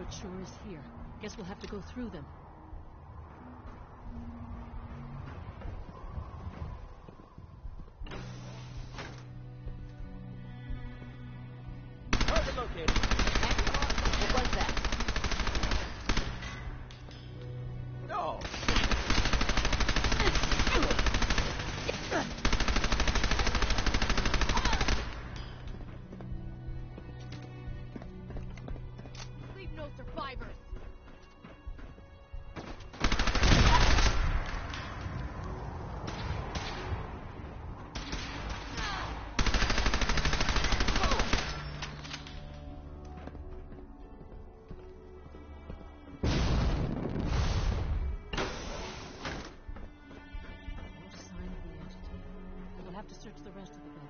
neighborhood sure is here. Guess we'll have to go through them. Target located. What was that? No. Leave no survivors. To search the rest of the building.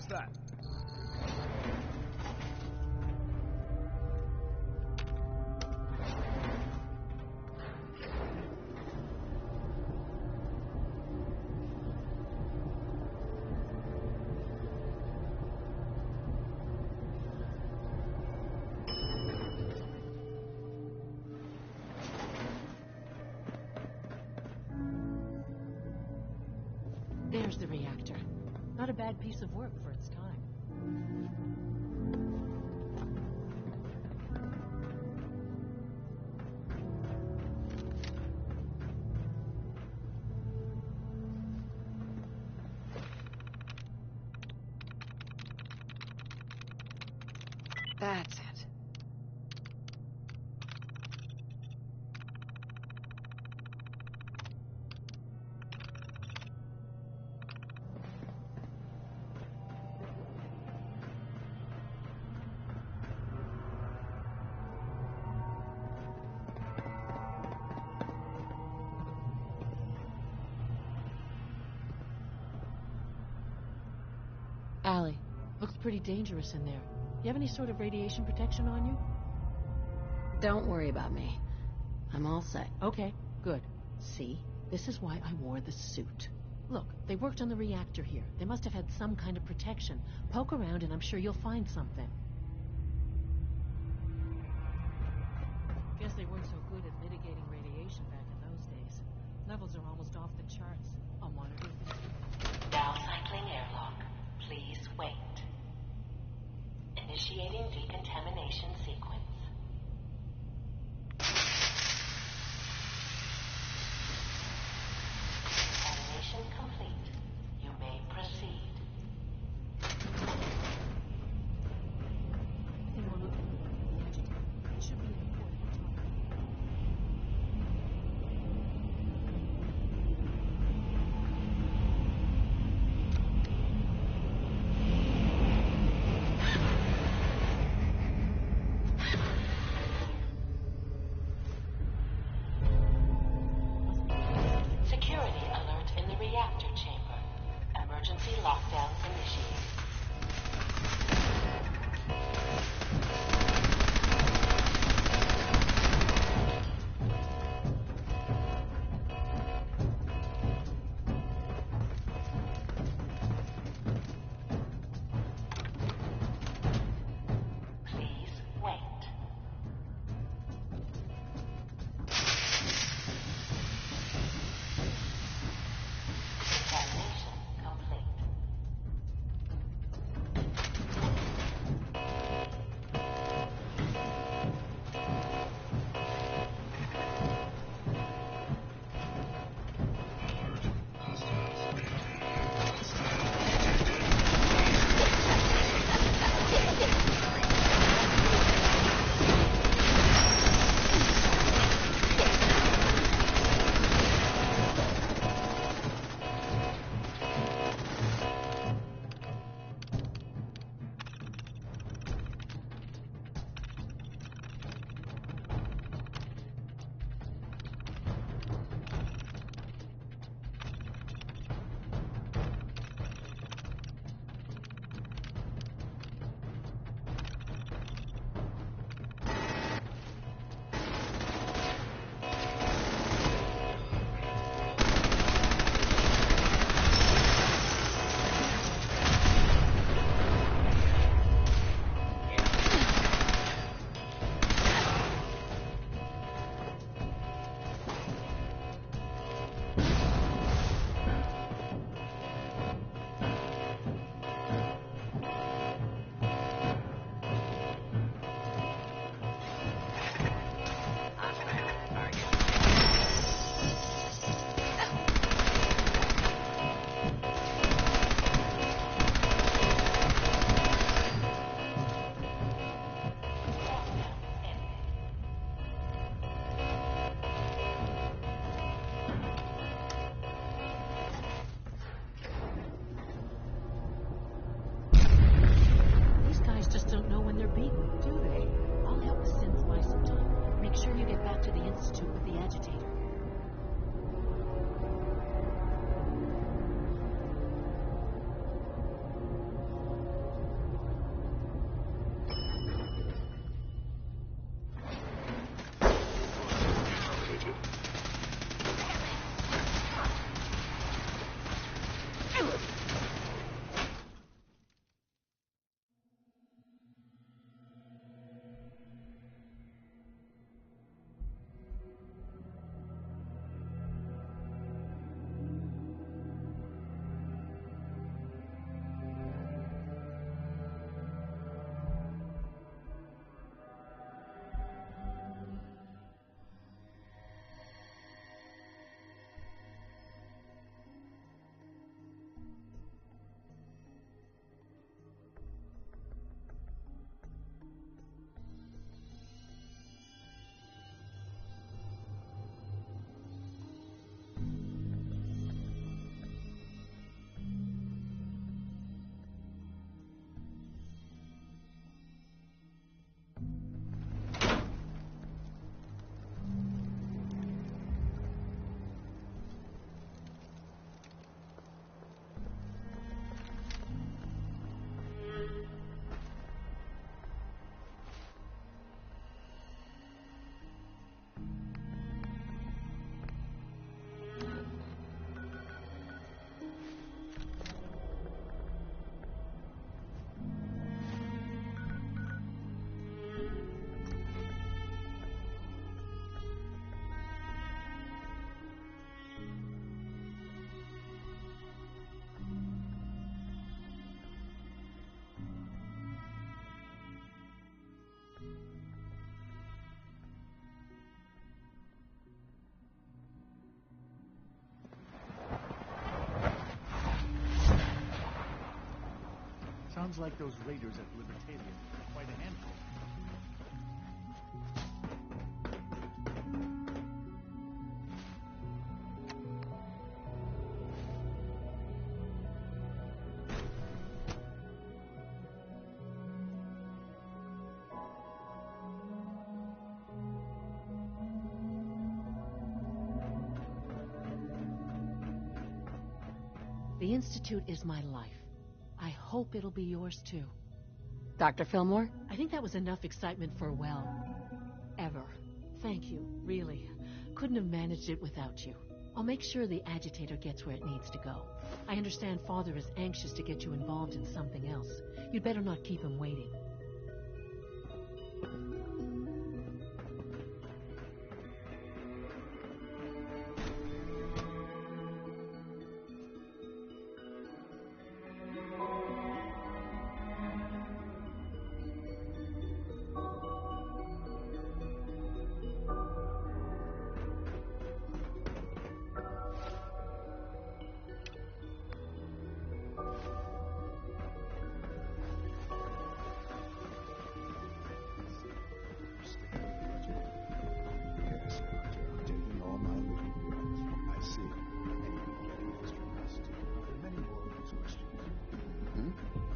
was that? There's the reactor. Not a bad piece of work for its time. That's it. Allie, looks pretty dangerous in there. You have any sort of radiation protection on you? Don't worry about me. I'm all set. Okay, good. See, this is why I wore the suit. Look, they worked on the reactor here. They must have had some kind of protection. Poke around and I'm sure you'll find something. Guess they weren't so good at mitigating radiation back in those days. Levels are almost off the charts. I'll monitor things. Now cycling airlock. Please wait. Initiating decontamination sequence. Decontamination complete. You may proceed. I think we're looking for the agitator. It should be an important target. Security alert in the reactor chamber. Emergency lockdown initiated. Please wait. Decontamination complete. These guys just don't know when they're beaten, do they? I'll help the synths buy some time. Make sure you get back to the Institute with the agitator. Sounds like those raiders at Libertalian are quite a handful. The Institute is my life. I hope it'll be yours too. Dr. Fillmore? I think that was enough excitement for, well, ever. Thank you, really. Couldn't have managed it without you. I'll make sure the agitator gets where it needs to go. I understand Father is anxious to get you involved in something else. You'd better not keep him waiting.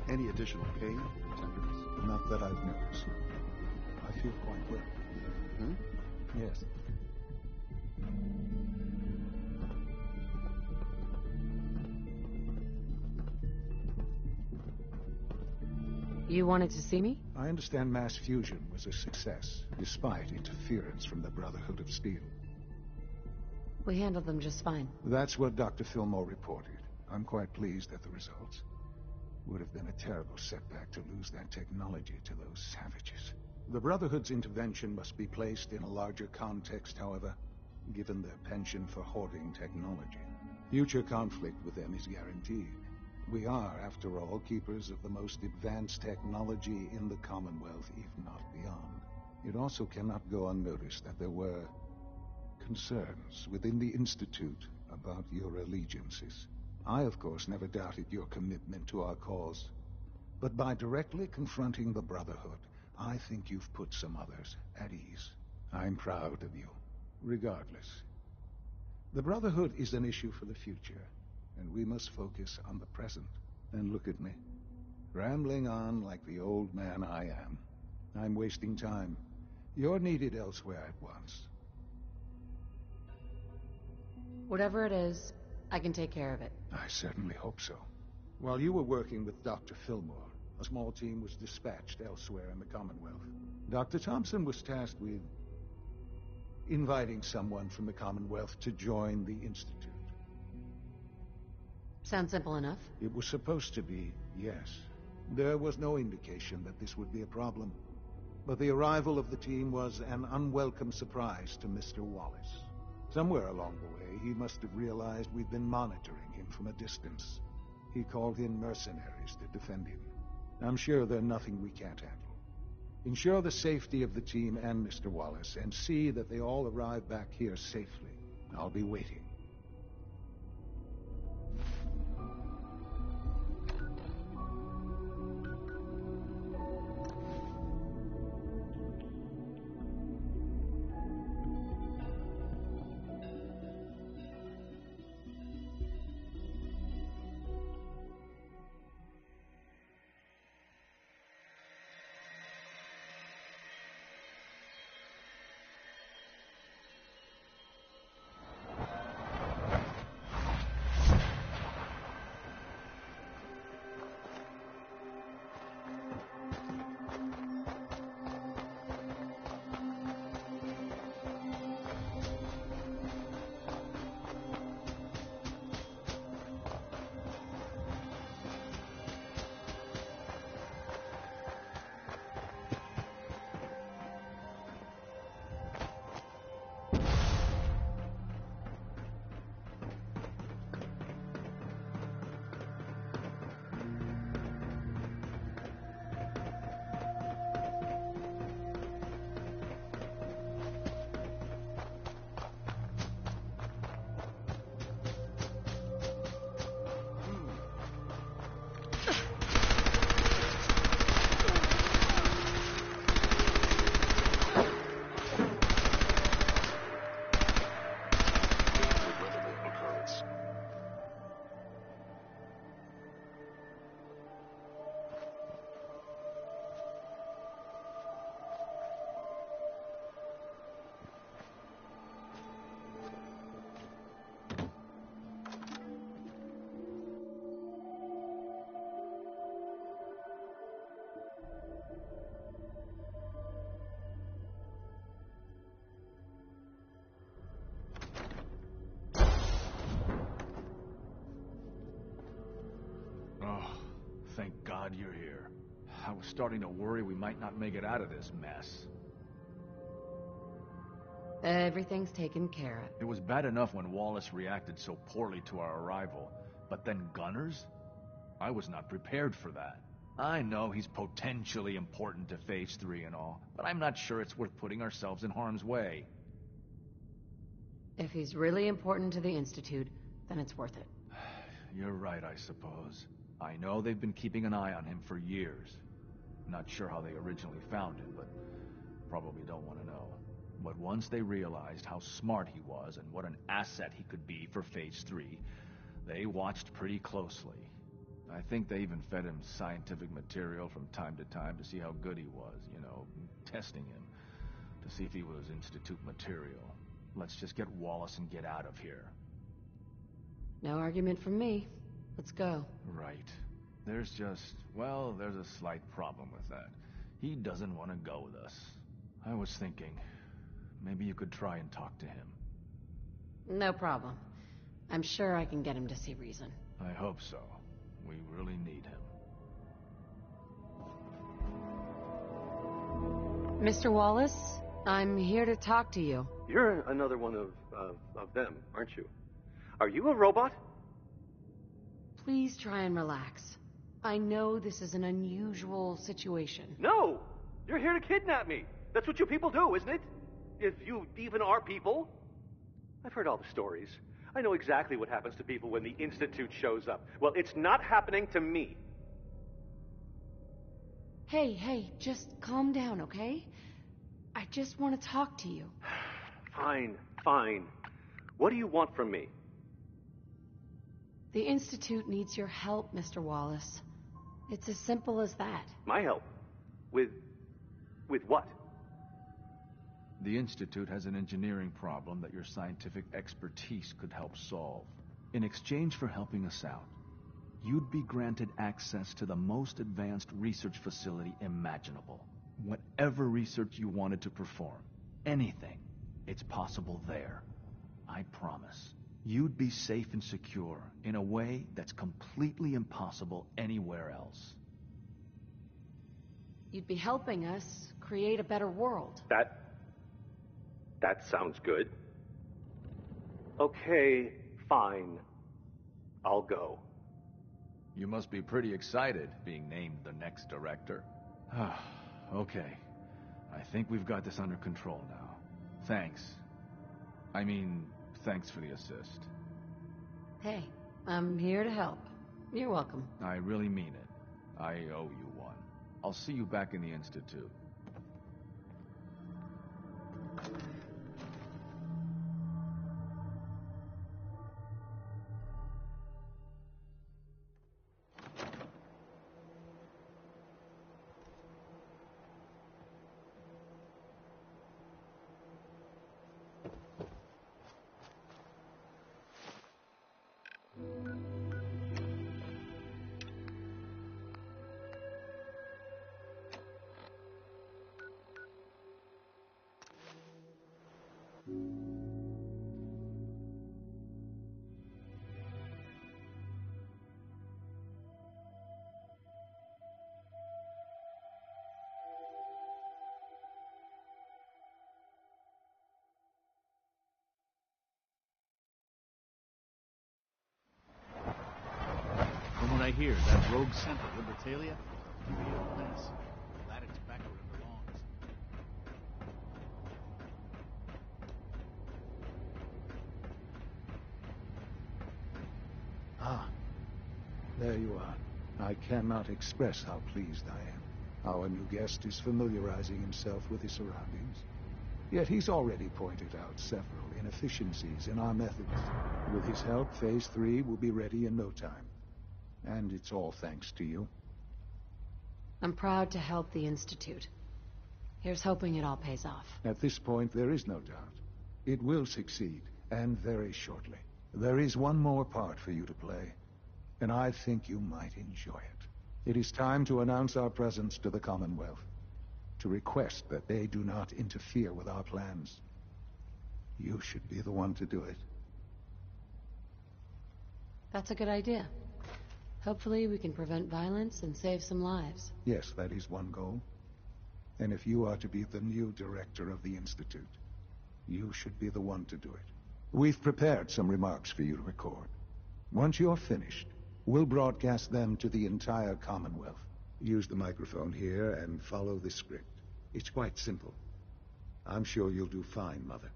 Any additional pain? Tenderness? Not that I've noticed. I feel quite well. Hmm? Yes. You wanted to see me? I understand mass fusion was a success, despite interference from the Brotherhood of Steel. We handled them just fine. That's what Dr. Fillmore reported. I'm quite pleased at the results. Would have been a terrible setback to lose that technology to those savages. The Brotherhood's intervention must be placed in a larger context, however, given their penchant for hoarding technology. Future conflict with them is guaranteed. We are, after all, keepers of the most advanced technology in the Commonwealth, if not beyond. It also cannot go unnoticed that there were concerns within the Institute about your allegiances. I, of course, never doubted your commitment to our cause. But by directly confronting the Brotherhood, I think you've put some others at ease. I'm proud of you, regardless. The Brotherhood is an issue for the future, and we must focus on the present. And look at me, rambling on like the old man I am. I'm wasting time. You're needed elsewhere at once. Whatever it is, I can take care of it. I certainly hope so. While you were working with Dr. Fillmore, a small team was dispatched elsewhere in the Commonwealth. Dr. Thompson was tasked with inviting someone from the Commonwealth to join the Institute. Sounds simple enough. It was supposed to be, yes. There was no indication that this would be a problem. But the arrival of the team was an unwelcome surprise to Mr. Wallace. Somewhere along the way, he must have realized we'd been monitoring him from a distance. He called in mercenaries to defend him. I'm sure they're nothing we can't handle. Ensure the safety of the team and Mr. Wallace, and see that they all arrive back here safely. I'll be waiting. I was starting to worry we might not make it out of this mess. Everything's taken care of. It was bad enough when Wallace reacted so poorly to our arrival, but then Gunners? I was not prepared for that. I know he's potentially important to Phase 3 and all, but I'm not sure it's worth putting ourselves in harm's way. If he's really important to the Institute, then it's worth it. You're right, I suppose. I know they've been keeping an eye on him for years. Not sure how they originally found him, but probably don't want to know. But once they realized how smart he was and what an asset he could be for Phase 3, they watched pretty closely. I think they even fed him scientific material from time to time to see how good he was, you know, testing him, to see if he was Institute material. Let's just get Wallace and get out of here. No argument from me. Let's go. Right. There's a slight problem with that. He doesn't want to go with us. I was thinking, maybe you could try and talk to him. No problem. I'm sure I can get him to see reason. I hope so. We really need him. Mr. Wallace, I'm here to talk to you. You're another one of them, aren't you? Are you a robot? Please try and relax. I know this is an unusual situation. No! You're here to kidnap me. That's what you people do, isn't it? If you even are people. I've heard all the stories. I know exactly what happens to people when the Institute shows up. Well, it's not happening to me. Hey, just calm down, okay? I just want to talk to you. Fine. What do you want from me? The Institute needs your help, Mr. Wallace. It's as simple as that. My help? With what? The Institute has an engineering problem that your scientific expertise could help solve. In exchange for helping us out, you'd be granted access to the most advanced research facility imaginable. Whatever research you wanted to perform, anything, it's possible there. I promise. You'd be safe and secure in a way that's completely impossible anywhere else. You'd be helping us create a better world. That sounds good. Okay, fine. I'll go. You must be pretty excited being named the next director. Okay. I think we've got this under control now. Thanks. Thanks for the assist. Hey, I'm here to help. You're welcome. I really mean it. I owe you one. I'll see you back in the Institute. From what I hear, that rogue center, Libertalia, can be a mess. Glad it's back where it belongs. Ah, there you are. I cannot express how pleased I am. Our new guest is familiarizing himself with his surroundings. Yet he's already pointed out several inefficiencies in our methods. With his help, Phase 3 will be ready in no time. And it's all thanks to you. I'm proud to help the Institute. Here's hoping it all pays off. At this point, there is no doubt. It will succeed, and very shortly. There is one more part for you to play, and I think you might enjoy it. It is time to announce our presence to the Commonwealth, to request that they do not interfere with our plans. You should be the one to do it. That's a good idea. Hopefully we can prevent violence and save some lives. Yes, that is one goal. And if you are to be the new director of the Institute, you should be the one to do it. We've prepared some remarks for you to record. Once you're finished, we'll broadcast them to the entire Commonwealth. Use the microphone here and follow the script. It's quite simple. I'm sure you'll do fine, Mother.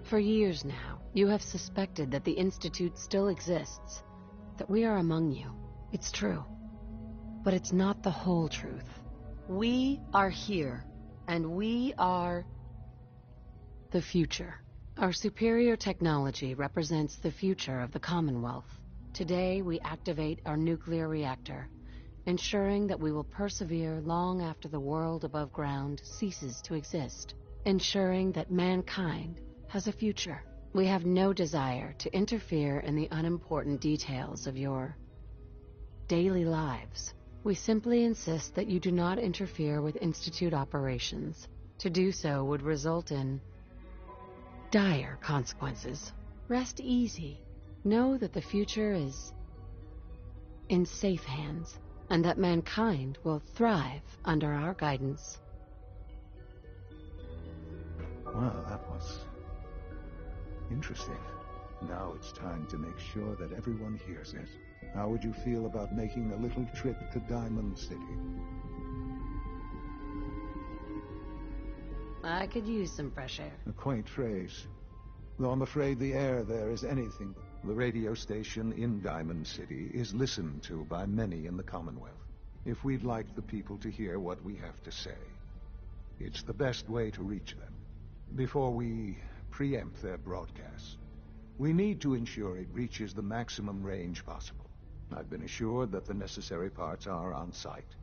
For years now, you have suspected that the Institute still exists, that we are among you. It's true. But it's not the whole truth. We are here, and we are the future. Our superior technology represents the future of the Commonwealth. Today, we activate our nuclear reactor, ensuring that we will persevere long after the world above ground ceases to exist, ensuring that mankind has a future. We have no desire to interfere in the unimportant details of your daily lives. We simply insist that you do not interfere with Institute operations. To do so would result in dire consequences. Rest easy. Know that the future is in safe hands, and that mankind will thrive under our guidance. Well, that was interesting. Now it's time to make sure that everyone hears it. How would you feel about making a little trip to Diamond City? I could use some fresh air. A quaint phrase. Though I'm afraid the air there is anything but. The radio station in Diamond City is listened to by many in the Commonwealth. If we'd like the people to hear what we have to say, it's the best way to reach them. Before we preempt their broadcasts, we need to ensure it reaches the maximum range possible. I've been assured that the necessary parts are on site.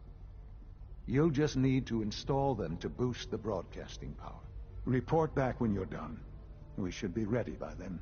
You'll just need to install them to boost the broadcasting power. Report back when you're done. We should be ready by then.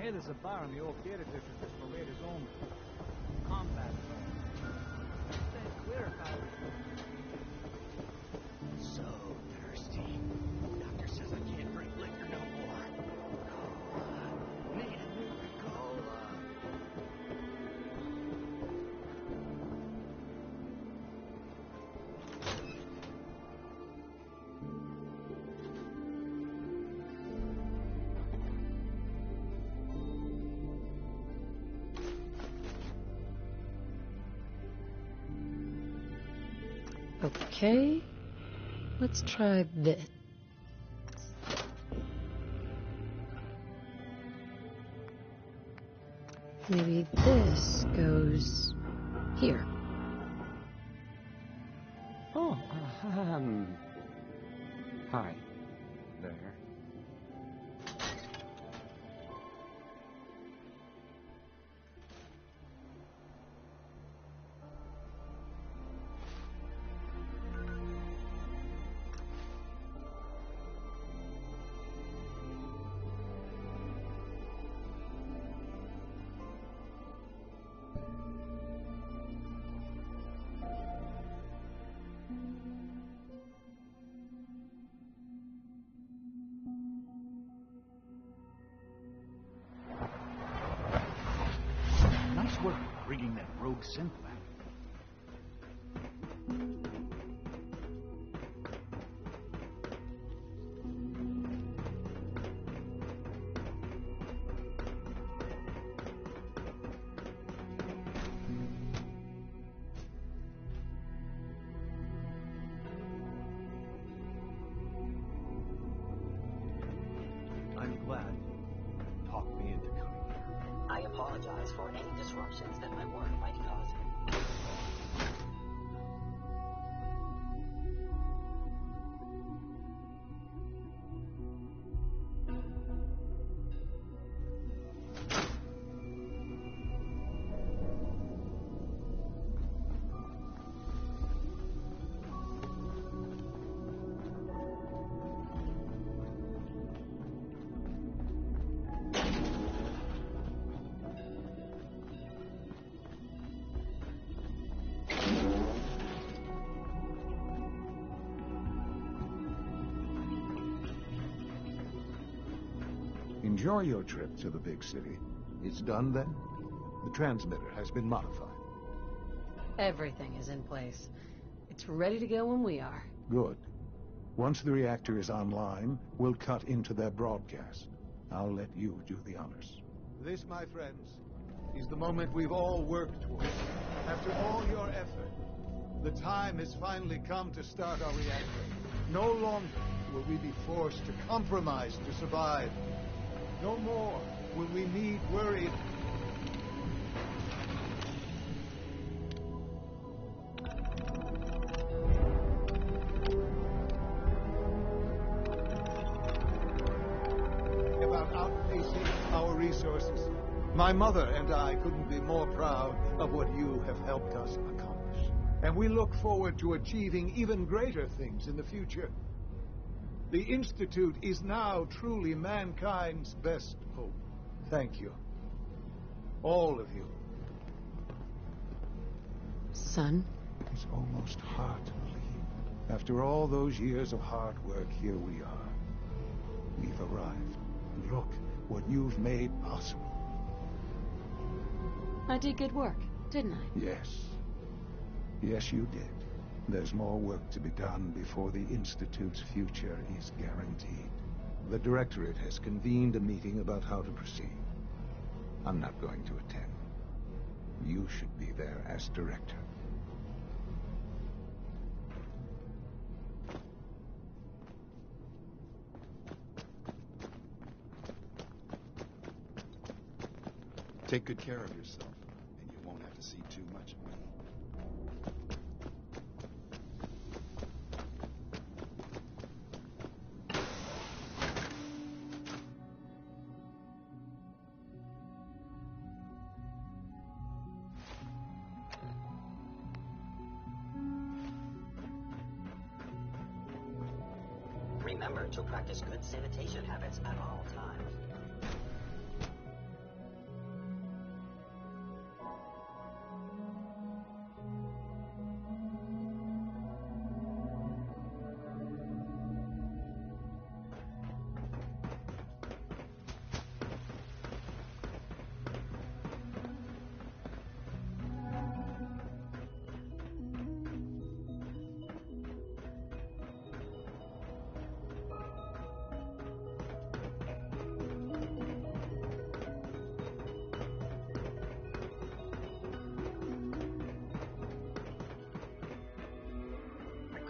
Hey, there's a bar in the old theater district that's for Raiders only. Combat zone. Stay clear, pal. So thirsty. Doctor says I can't drink liquor no more. Cola. Need a new cola. Okay, let's try this. Maybe this goes here. Oh, hi there. synth back. I'm glad you talked me into coming here. I apologize for any disruptions that my work might cause you. Enjoy your trip to the big city. It's done then? The transmitter has been modified. Everything is in place. It's ready to go when we are. Good. Once the reactor is online, we'll cut into their broadcast. I'll let you do the honors. This, my friends, is the moment we've all worked towards. After all your effort, the time has finally come to start our reactor. No longer will we be forced to compromise to survive. No more will we need worry. About outpacing our resources. My mother and I couldn't be more proud of what you have helped us accomplish. And we look forward to achieving even greater things in the future. The Institute is now truly mankind's best hope. Thank you. All of you. Son? It's almost hard to believe. After all those years of hard work, here we are. We've arrived. And look what you've made possible. I did good work, didn't I? Yes. Yes, you did. There's more work to be done before the Institute's future is guaranteed. The Directorate has convened a meeting about how to proceed. I'm not going to attend. You should be there as Director. Take good care of yourself, and you won't have to see too much of me. Remember to practice good sanitation habits at all times.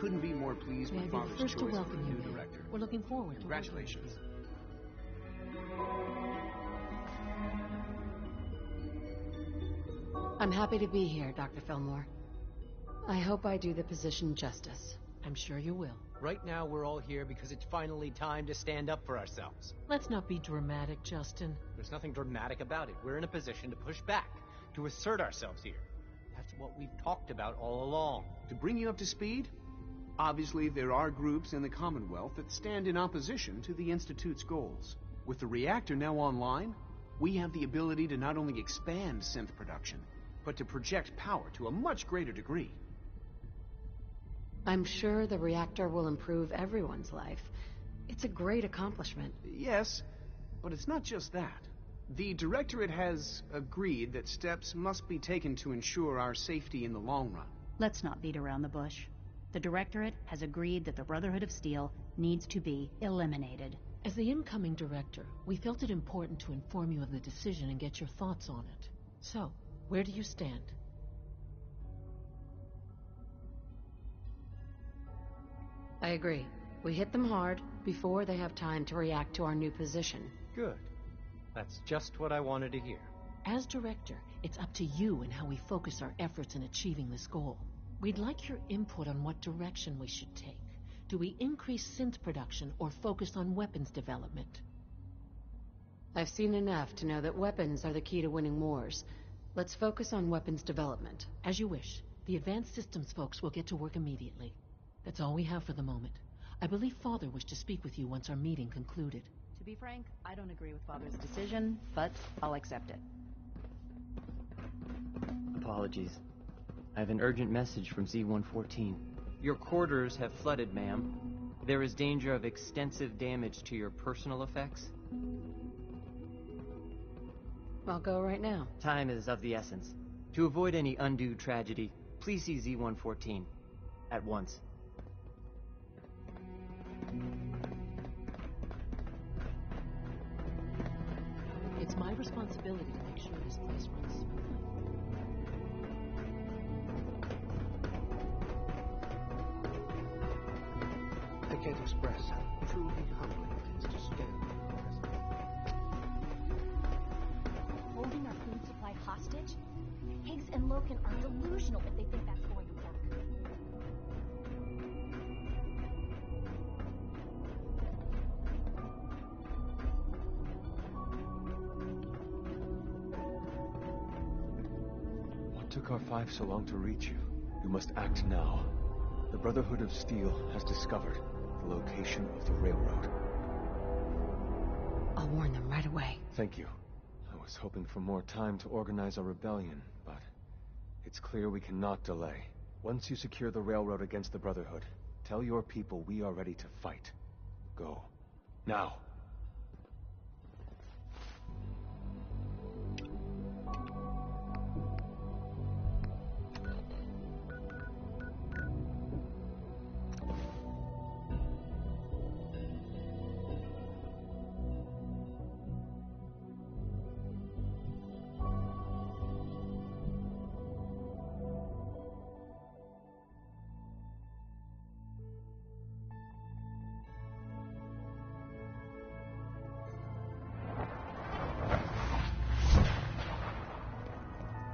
Couldn't be more pleased May I with be the Father's first to choice of welcome a you new here. director. We're looking forward to Congratulations. I'm happy to be here, Dr. Fillmore. I hope I do the position justice. I'm sure you will. Right now, we're all here because it's finally time to stand up for ourselves. Let's not be dramatic, Justin. There's nothing dramatic about it. We're in a position to push back, to assert ourselves here. That's what we've talked about all along. To bring you up to speed, obviously there are groups in the Commonwealth that stand in opposition to the Institute's goals. With the reactor now online, we have the ability to not only expand synth production, but to project power to a much greater degree. I'm sure the reactor will improve everyone's life. It's a great accomplishment. Yes, but it's not just that. The Directorate has agreed that steps must be taken to ensure our safety in the long run. Let's not beat around the bush. The Directorate has agreed that the Brotherhood of Steel needs to be eliminated. As the incoming director, we felt it important to inform you of the decision and get your thoughts on it. So, where do you stand? I agree. We hit them hard before they have time to react to our new position. Good. That's just what I wanted to hear. As director, it's up to you and how we focus our efforts in achieving this goal. We'd like your input on what direction we should take. Do we increase synth production or focus on weapons development? I've seen enough to know that weapons are the key to winning wars. Let's focus on weapons development. As you wish. The advanced systems folks will get to work immediately. That's all we have for the moment. I believe Father wished to speak with you once our meeting concluded. To be frank, I don't agree with Father's decision, but I'll accept it. Apologies. I have an urgent message from Z-114. Your quarters have flooded, ma'am. There is danger of extensive damage to your personal effects. I'll go right now. Time is of the essence. To avoid any undue tragedy, please see Z-114. At once. It's my responsibility to make sure this place runs smoothly. I can't express how truly humbling it is to stand in your presence. Holding our food supply hostage? Higgs and Loken are delusional if they think that's going to work. What took our five so long to reach you? You must act now. The Brotherhood of Steel has discovered the location of the railroad. I'll warn them right away. Thank you. I was hoping for more time to organize a rebellion, but it's clear we cannot delay. Once you secure the railroad against the Brotherhood, tell your people we are ready to fight. Go. Now.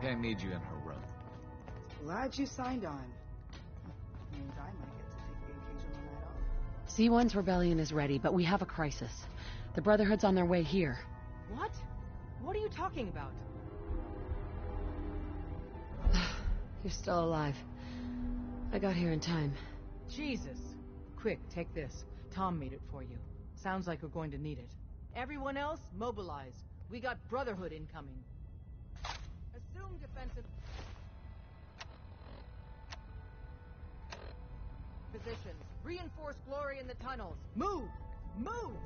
Can't need you in her room. Glad you signed on. Means I might get to take the occasional night off. C1's rebellion is ready, but we have a crisis. The Brotherhood's on their way here. What? What are you talking about? You're still alive. I got here in time. Jesus. Quick, take this. Tom made it for you. Sounds like we're going to need it. Everyone else, mobilize. We got Brotherhood incoming. Assume defensive positions. Reinforce Glory in the tunnels. Move! Move!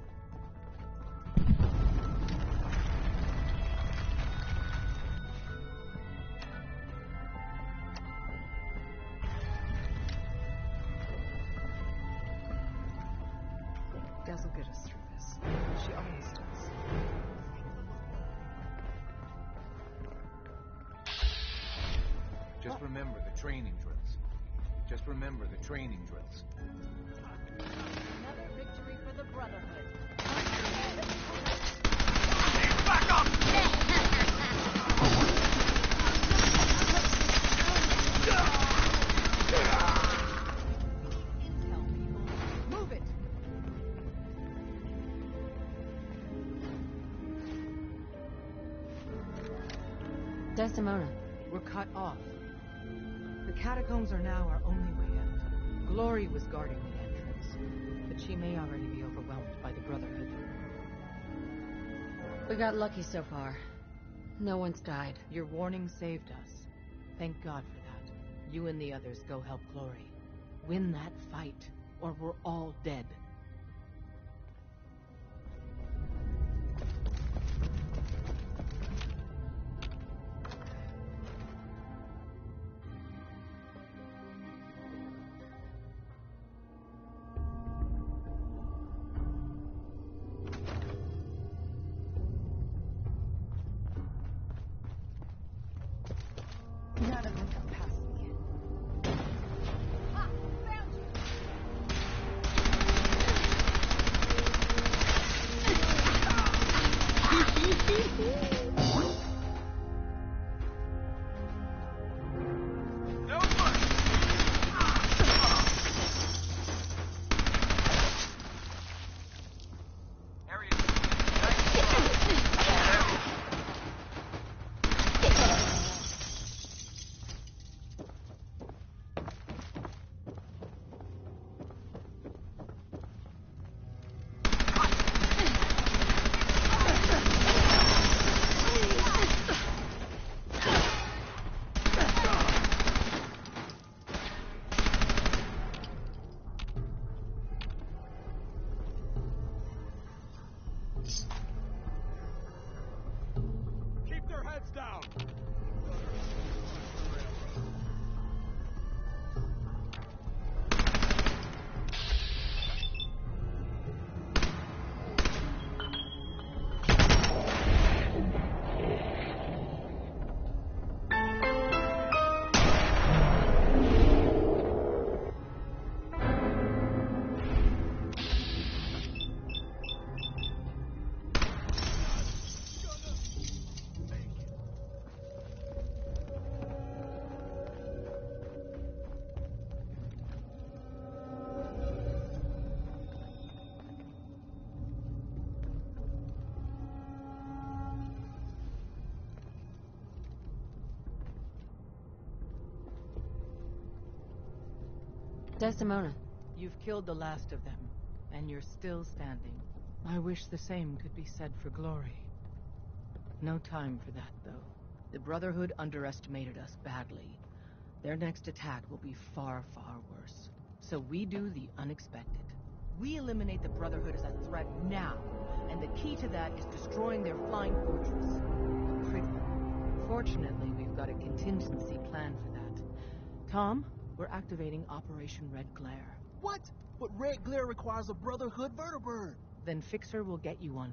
Gaz will get us through this. She always does. Just remember the training drills. Just remember the training drills. Another victory for the Brotherhood. Back up! Move it! Desdemona. We're cut off. The catacombs are now our only way out. Glory was guarding the entrance, but she may already be overwhelmed by the Brotherhood. We got lucky so far. No one's died. Your warning saved us. Thank God for that. You and the others go help Glory. Win that fight, or we're all dead. Desdemona. You've killed the last of them, and you're still standing. I wish the same could be said for Glory. No time for that, though. The Brotherhood underestimated us badly. Their next attack will be far, far worse. So we do the unexpected. We eliminate the Brotherhood as a threat now, and the key to that is destroying their flying fortress. Critical. Fortunately, we've got a contingency plan for that. Tom, we're activating Operation Red Glare. What? But Red Glare requires a Brotherhood vertibird. Then Fixer will get you one.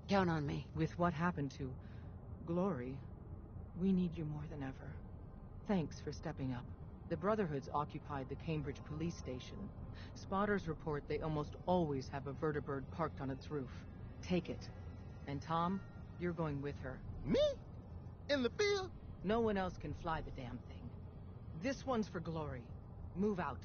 Count on me. With what happened to Glory, we need you more than ever. Thanks for stepping up. The Brotherhood's occupied the Cambridge police station. Spotters report they almost always have a vertibird parked on its roof. Take it. And Tom, you're going with her. Me? In the field? No one else can fly the damn thing. This one's for Glory. Move out.